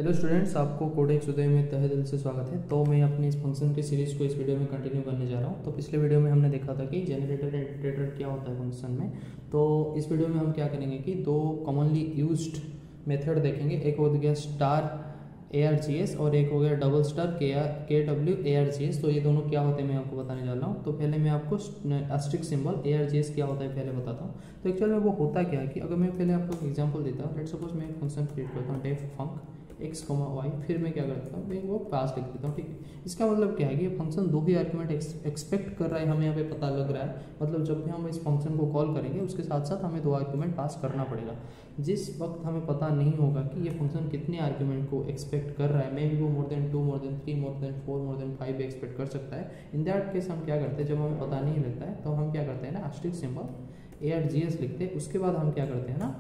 Hello students, आपको codex उदय में तहे दिल से स्वागत है। तो मैं अपनी इस फंक्शन की सीरीज़ को इस वीडियो में कंटिन्यू करने जा रहा हूं। तो पिछले वीडियो में हमने देखा था कि जनरेटर एंड इटरेटर क्या होता है फंक्शन में। तो इस वीडियो में हम क्या करेंगे कि दो कॉमनली यूज्ड मेथड देखेंगे। एक हो गया स्टार ARGS और एक हो गया डबल स्टार KW ARGS। तो ये दोनों क्या होते हैं मैं आपको बताने जा रहा हूँ। तो पहले मैं आपको एस्टेरिस्क सिंबल ARGS क्या होता है पहले बताता हूँ। तो एक्चुअल में वो होता क्या है कि अगर मैं पहले आपको एक एग्जांपल देता हूँ, लेट्स सपोज मैं एक फंक्शन क्रिएट करता हूँ डेफ फंक x, y, फिर मैं क्या करता हूँ, मैं वो पास लिख देता हूँ। ठीक है, इसका मतलब क्या है कि ये फंक्शन दो ही आर्गुमेंट एक्सपेक्ट कर रहा है, हमें यहाँ पे पता लग रहा है। मतलब जब भी हम इस फंक्शन को कॉल करेंगे उसके साथ साथ हमें दो आर्गुमेंट पास करना पड़ेगा। जिस वक्त हमें पता नहीं होगा कि ये फंक्शन कितने आर्गुमेंट को एक्सपेक्ट कर रहा है, मे भी वो more than 2, more than 3, more than 4, more than 5 expect कर सकता है। इन दैट केस हम क्या करते हैं, जब हमें पता नहीं लगता है तो हम क्या करते हैं ना, एस्टेरिस्क सिंबल ARGS लिखते हैं। उसके बाद हम क्या करते हैं ना,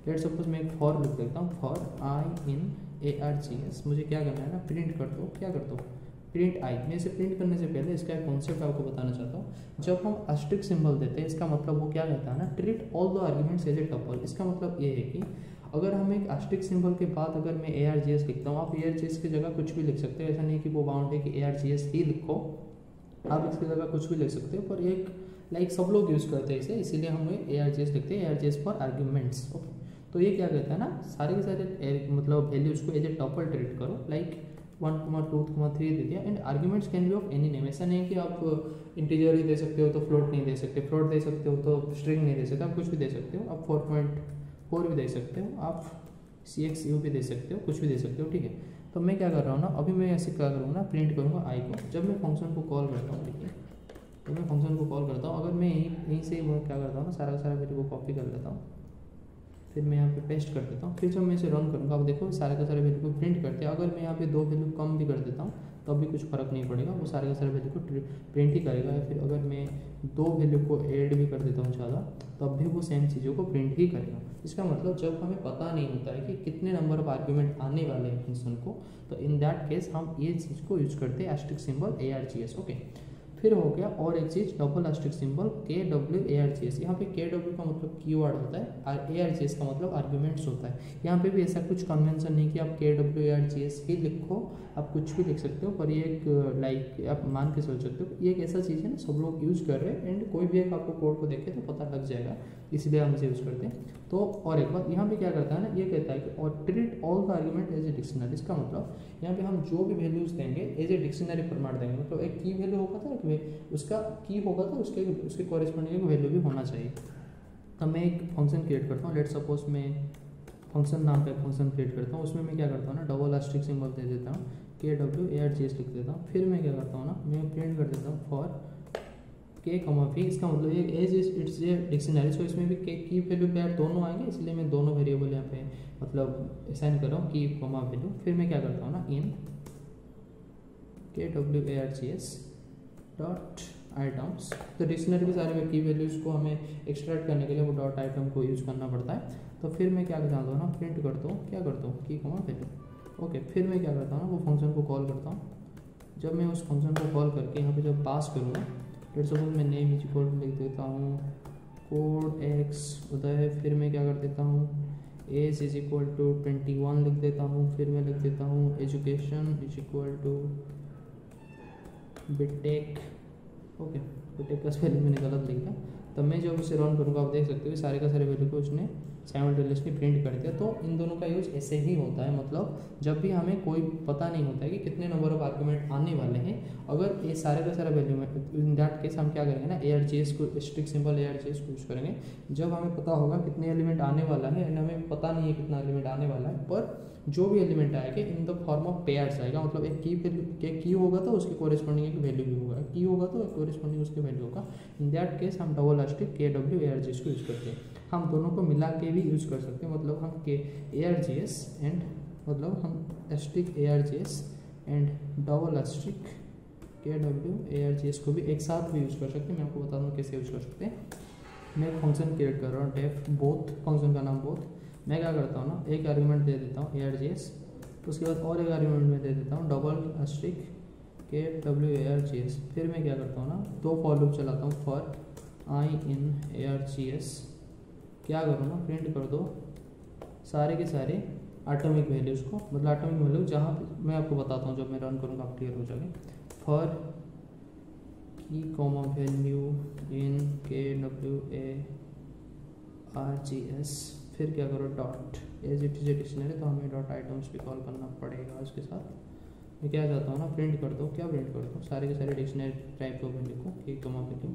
लेट्स सपोज मैं एक फॉर लिख देता हूँ, फॉर आई इन ARGS। मुझे क्या करना है ना, प्रिंट कर दो, क्या कर दो, प्रिंट आई। मैं इसे प्रिंट करने से पहले इसका एक कॉन्सेप्ट आपको बताना चाहता हूँ। जब हम एस्टेरिस्क सिंबल देते हैं इसका मतलब वो क्या कहता है ना, treat all the arguments as a tuple. इसका मतलब ये है कि अगर हम एक एस्टेरिस्क सिंबल के बाद अगर मैं ARGS लिखता हूँ, आप ARGS की जगह कुछ भी लिख सकते हो। ऐसा नहीं कि वो बाउंड है कि ARGS ही लिखो, आप इसकी जगह कुछ भी लिख सकते हो। पर एक सब लोग यूज़ करते हैं इसे, इसीलिए हम ARGS लिखते हैं, ARGS फॉर आर्ग्यूमेंट्स। ओके, तो ये क्या कहता है ना, सारे के सारे मतलब वैल्यूज को एज ए टपल ट्रीट करो, लाइक 1, 2, 3 दे दिया। And arguments can be of any name. ऐसा नहीं कि आप इंटीजर ही दे सकते हो तो फ्लोट नहीं दे सकते, फ्लोट दे सकते हो तो स्ट्रिंग नहीं दे सकते, आप कुछ भी दे सकते हो। आप 4.4 भी दे सकते हो, आप CXU भी दे सकते हो, कुछ भी दे सकते हो। ठीक है, तो मैं क्या कर रहा हूँ ना, अभी मैं ऐसे क्या करूँगा ना, प्रिंट करूँगा आई को। जब मैं फंक्शन को कॉल करता हूँ, ठीक है, तो मैं फंक्शन को कॉल करता हूँ, अगर मैं यहीं से मैं क्या करता हूँ ना, सारा का सारा वैल्यू को कॉपी कर लेता हूँ, फिर मैं यहाँ पे पेस्ट कर देता हूँ। फिर जब मैं इसे रन करूँगा, अब देखो सारे का सारे वैल्यू को प्रिंट करते हैं। अगर मैं यहाँ पे दो वैल्यू कम भी कर देता हूँ तो भी कुछ फर्क नहीं पड़ेगा, वो सारे का सारे वैल्यू को प्रिंट ही करेगा। या फिर अगर मैं दो वैल्यू को ऐड भी कर देता हूँ ज़्यादा, तब भी वो सेम चीज़ों को प्रिंट ही करेगा। इसका मतलब जब हमें पता नहीं होता है कि कितने नंबर ऑफ आर्ग्यूमेंट आने वाले हैं फंक्शन को, तो इन दैट केस हम ये चीज़ को यूज करते हैं, एस्टेरिस्क सिंबल ARGS। ओके, फिर हो गया और एक चीज़ double asterisk symbol KW ARGS। यहाँ पे KW का मतलब कीवर्ड होता है और ARGS का मतलब आर्गुमेंट्स होता है। यहाँ पे भी ऐसा कुछ कन्वेंशन नहीं कि आप KW ARGS ही लिखो, आप कुछ भी लिख सकते हो। पर ये एक लाइक आप मान के सोच सकते हो, ये एक ऐसा चीज़ है ना, सब लोग यूज़ कर रहे हैं। एंड कोई भी एक आपको कोड को देखे तो पता लग जाएगा, इसलिए हम इसे यूज़ करते हैं। तो और एक बात यहाँ पे क्या करता है ना, ये कहता है कि और treat all the argument as a dictionary. इसका मतलब यहाँ पे हम जो भी वैल्यूज देंगे एज ए डिक्शनरी फॉर्मेट देंगे। मतलब एक की वैल्यू होगा था, उसका की होगा तो उसके कॉरेस्पॉन्डिंग वैल्यू भी होना चाहिए। तो मैं एक फंक्शन क्रिएट करता हूँ, लेट सपोज मैं फंक्शन नाम का एक फंक्शन क्रिएट करता हूँ। उसमें मैं क्या करता हूँ ना, डबल एस्टेरिस्क सिंबल दे देता हूँ, KW ARGS लिख देता हूँ। फिर मैं क्या करता हूँ ना, मैं प्रिंट कर देता हूँ फॉर K, P। इसका मतलब ये एज इट्स ए डिक्शनरी, सो इसमें भी की वैल्यू पे दोनों आएंगे, इसलिए मैं दोनों वेरिएबल यहाँ पे मतलब असाइन कर रहा हूँ, की वैल्यू। फिर मैं क्या करता हूँ ना, इन KW ARGS डॉट आइटम्स। तो डिक्शनरी के सारे की वैल्यूज़ को हमें एक्सट्रैक्ट करने के लिए वो डॉट आइटम को यूज़ करना पड़ता है। तो फिर मैं क्या करता हूँ ना, प्रिंट करता हूँ, क्या करता हूँ, की वैल्यू। ओके, फिर मैं क्या करता हूँ ना, वो फंक्शन को कॉल करता हूँ। जब मैं उस फंक्शन को कॉल करके यहाँ पे जब पास करूँगा, लेट्स सपोज मैं नेम इज इक्वल टू लिख देता हूँ कोड एक्स उदय। फिर मैं क्या कर देता हूँ, एज इज इक्वल टू 21 लिख देता हूँ। फिर मैं लिख देता हूँ education is equal to BTech. Okay, BTech का स्पेलिंग मैंने गलत लिखा। तब मैं जब उसे रन करूँगा, आप देख सकते हो सारे का सारे वैल्यू को उसने साइमल्टेनियसली प्रिंट कर दिया। तो इन दोनों का यूज ऐसे ही होता है, मतलब जब भी हमें कोई पता नहीं होता है कि कितने नंबर ऑफ आर्गुमेंट आने वाले हैं, अगर ये सारे का सारा वैल्यू में, इन दैट केस हम क्या करेंगे ना, ARGS को, एस्टेरिस्क सिंबल ARGS को यूज करेंगे। जब हमें पता होगा कितने एलिमेंट आने वाला है, एंड हमें पता नहीं है कितना एलिमेंट आने वाला है, पर जो भी एलिमेंट आएगा in the form of pairs आएगा। मतलब एक की होगा तो उसके कोरिस्पॉन्डिंग एक वैल्यू भी होगा, की होगा तो कोरिस्पॉन्डिंग उसके वैल्यू होगा। इन दैट केस हम डबल एस्टेरिस्क KW ARGS को यूज करते हैं। हम दोनों को मिला के भी यूज कर सकते हैं, मतलब हम ARGS एंड मतलब हम asterisk ARGS and double asterisk KW ARGS को भी एक साथ भी यूज कर सकते हैं। मैं आपको बता दूँ कैसे यूज कर सकते हैं। मैं एक फंक्शन क्रिएट कर रहा हूँ, डेफ बोथ, फंक्शन का नाम बोथ। मैं क्या करता हूँ ना, एक आर्गुमेंट दे देता हूँ ARGS, उसके बाद और एक आर्गुमेंट में दे देता हूँ डबल एस्टेरिस्क KW ARGS। फिर मैं क्या करता हूँ ना, दो फॉर लूप चलाता हूँ, फॉर आई इन ARGS। क्या करूँ ना, प्रिंट कर दो सारे के सारे एटॉमिक वैल्यूज़ को, मतलब एटॉमिक वैल्यू जहाँ पे मैं आपको बताता हूँ, जब मैं रन करूँगा आप क्लियर हो जाएंगे। फॉर की कॉमा वैल्यू इन KWARGS, फिर क्या करो dot, as it is a dictionary तो हमें डॉट आइटम्स भी कॉल करना पड़ेगा। उसके साथ मैं क्या चाहता हूँ ना, प्रिंट कर दो, क्या प्रिंट कर दो, सारे के सारे डिक्शनरी टाइप को वैल्यू को की कॉमा वैल्यू।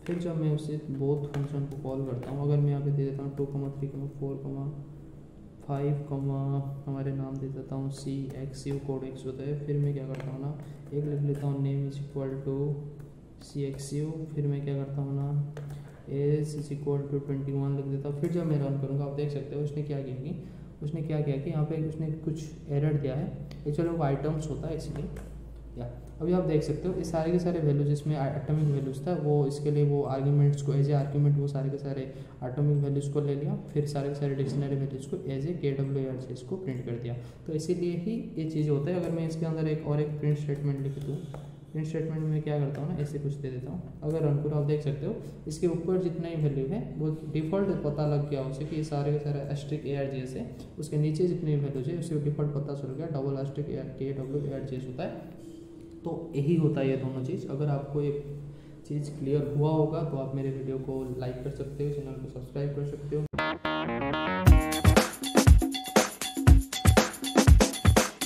फिर जब मैं उसे बोथ फंक्शन को कॉल करता हूँ, अगर मैं यहाँ पे दे देता हूँ 2, 3, 4, 5, हमारे नाम दे देता हूँ CXU कोड X होता है। फिर मैं क्या करता हूँ ना, एक लिख लेता हूँ name is equal to CXU, फिर मैं क्या करता हूँ ना एज इज इक्वल टू 21 लिख देता हूँ। फिर जब मैं रन करूँगा आप देख सकते हो उसने क्या किया कि यहाँ पे उसने कुछ एरर दिया है, एक्चुअली वो आइटम्स होता है इसलिए। या अभी आप देख सकते हो ये सारे के सारे वैल्यूज जिसमें एटॉमिक वैल्यूज था, वो इसके लिए वो आर्ग्यूमेंट्स को एज ए आर्ग्यूमेंट वो सारे के सारे एटॉमिक वैल्यूज को ले लिया, फिर सारे के सारे डिक्शनरी वैल्यूज को एज ए KWARGS को प्रिंट कर दिया। तो इसीलिए ही ये चीज़ होता है। अगर मैं इसके अंदर एक प्रिंट स्टेटमेंट लिख दूँ, प्रिंट स्टेटमेंट में क्या करता हूँ ना, ऐसे कुछ दे देता हूँ। अगर रन करो आप देख सकते हो इसके ऊपर जितना ही वैल्यू है वो डिफ़ॉल्ट पता लग गया उसे कि ये सारे के सारे *ARGS है। उसके नीचे जितने वैल्यूज है उसे डिफ़ॉल्ट पता चल गया $KWARGS होता है। तो यही होता है ये दोनों चीज़। अगर आपको ये चीज़ क्लियर हुआ होगा तो आप मेरे वीडियो को लाइक कर सकते हो, चैनल को सब्सक्राइब कर सकते हो।